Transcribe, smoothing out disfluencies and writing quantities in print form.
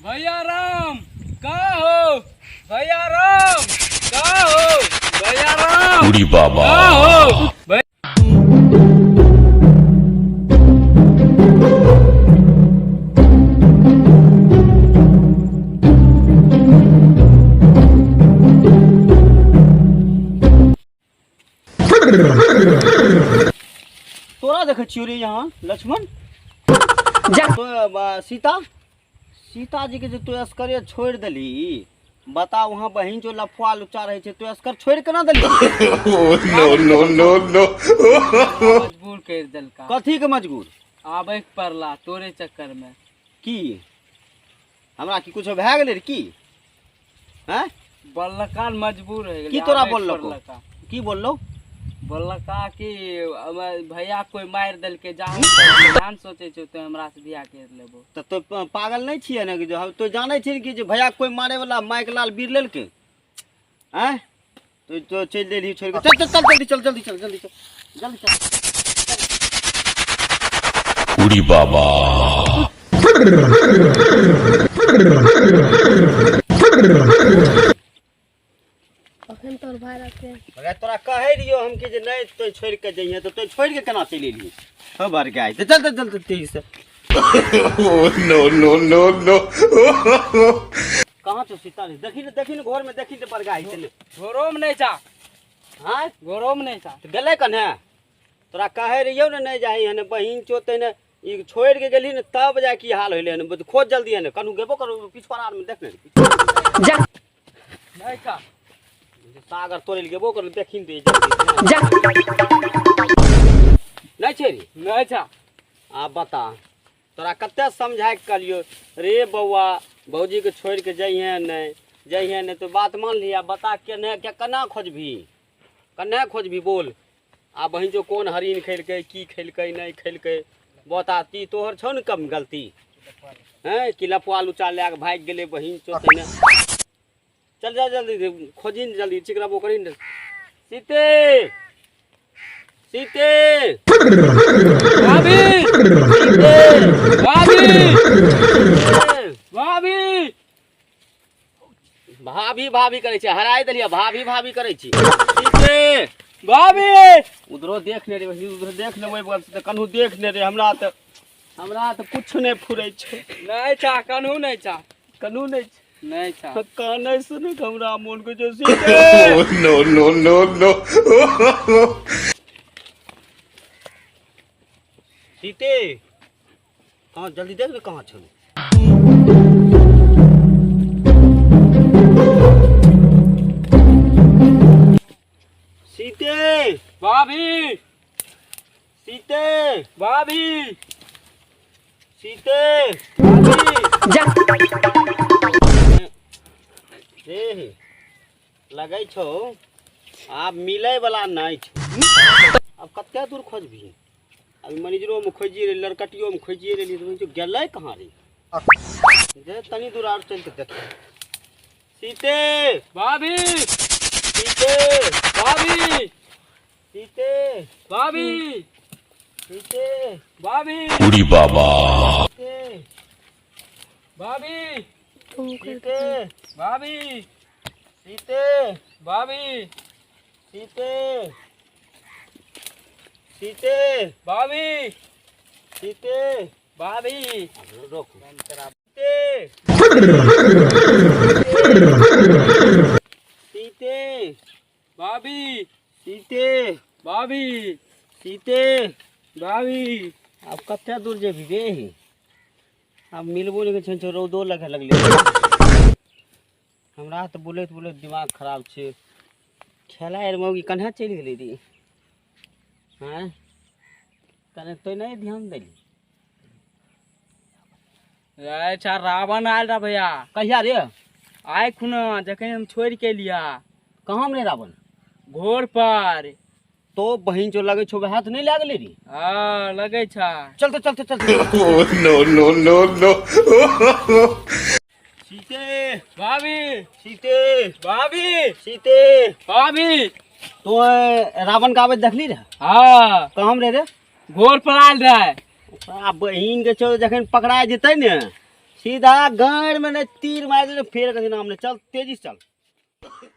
भैया राम का हो, भैया राम का हो, भैया राम बूढ़ी बाबा का हो भैया। तोरा देखे छियो रे यहाँ लक्ष्मण तो सीता सीता जी के जो तू अस्करे छोड़ दली बता वहाँ बहन जो लफुआ लुचा रहे थे तू अस्कर छोड़ के ना दली नो नो नो नो मजबूर कर दिल का कथी के मजबूर आबे के पड़ला तोरे चक्कर में। की हमरा की कुछ भए गेलै रे की हैं बल्लकान मजबूर है की तोरा बोललको की बोललो बोललका कि भैया कोई मार दिल के जान सोचे छो तो हमरा से बियाह कर लेबो। तो पागल नहीं छिए ना कि जो तो जाने छी कि जो भैया कोई मारे वाला माइक लाल बीर लेलके हैं तो चल देली छोड़ के चल चल जल्दी चल जल्दी चल जल्दी चल जल्दी चल बूढ़ी बाबा अखन तोर भाई रखे अगर तोरा कहे रियो हम कि जे नहीं तो छोड़ के जइए तो तू छोड़ के केना चली एलिए हो भर के आई तो चल चल चल तेजी से नो नो नो नो कहां छ सीता रे देखी ने घर में देखी ने पर गाई चले घोरो में नहीं जा हां घोरो में नहीं जा तो गेले कने तोरा कहे रियो ने नहीं जाई हने बहिन चोते ने ई छोड़ के गेली ने तब जा की हाल होइले ने खोज जल्दी ने कनु गेबो करू पिछवाड़ में देख ने जा नहीं जा सागर तोरे गेबो कर देखिन दे जा नहीं छेरी नहीं जा आ बता तोरा कते समझाए के करियो रे बौआ भौजी के छोड़ के जइहे नहीं तो बात मान लिया बता केने के कना खोजभी बोल आ बहिन जो कौन हरिन खेलकै की खेलकै नहीं खेलकै बता ती तोहर छौ न कम गलती हैं कि लपुआ लुचा ले के भाग गेले बहिन चोते ने चल जा जल्दी खोजिन जल्दी चिकराबो करिन सीते सीते भाभी सीते भाभी भाभी भाभी करे छे हराय दलिया भाभी भाभी करे छी सीते भाभी उधरो देख ले रे उधर देख लेबै बस त कन्हू देख ले रे हमरा त कुछ नहीं फुरै छै नहीं जा कन्हू नहीं जा कन्हू नहीं जा काने सुन हमरा मन को जो सीते नो नो नो नो सीते हां जल्दी देख ले कहां छ सीते भाभी सीते भाभी सीते जा रे लगै छौ आब मिलै वाला नहीं छ अब कते दूर खोजभी अब मैनेजरो में खोजिए रे लड़कटियो में खोजिए रे तो गेलै कहां रे जे तनी दूर और चल के देख सीते भाभी सीते भाभी सीते भाभी सीते भाभी बूढ़ी बाबा सीते भाभी तुम सीते भाभी सीते भाभी सीते सीते भाभी सीते भाभी रोक सीते भाभी सीते भाभी सीते भाभी अब कते दूर जेबी रे अब मिलबो नहीं छै रौदो लगे लगले हमरा तो बुलैत दिमाग खराब छै खेला रे मौगी कन्हा चलि गेलै रे हैं कने तो नहीं ध्यान देली अच्छा रावण आयल रहा भैया कहिया रे आय खुना जखन हम छोड़ के लिया कहाँ में रावण घोड़ पर तो बहिन जो लगे छो हाथ नहीं लाग ले रे हाँ लगे छा चलते चलते चलते नो नो नो नो सीते भाभी सीते भाभी सीते भाभी तो रावण का आवाज देखली रे हाँ कहाँ रे घोड़ पर आयल रहे बहिन के छो जखन पकड़ा जेतै ने सीधा गाड़ में नहीं तीर मार दे, फिर कहीं नाम नहीं। चल तेजी से चल।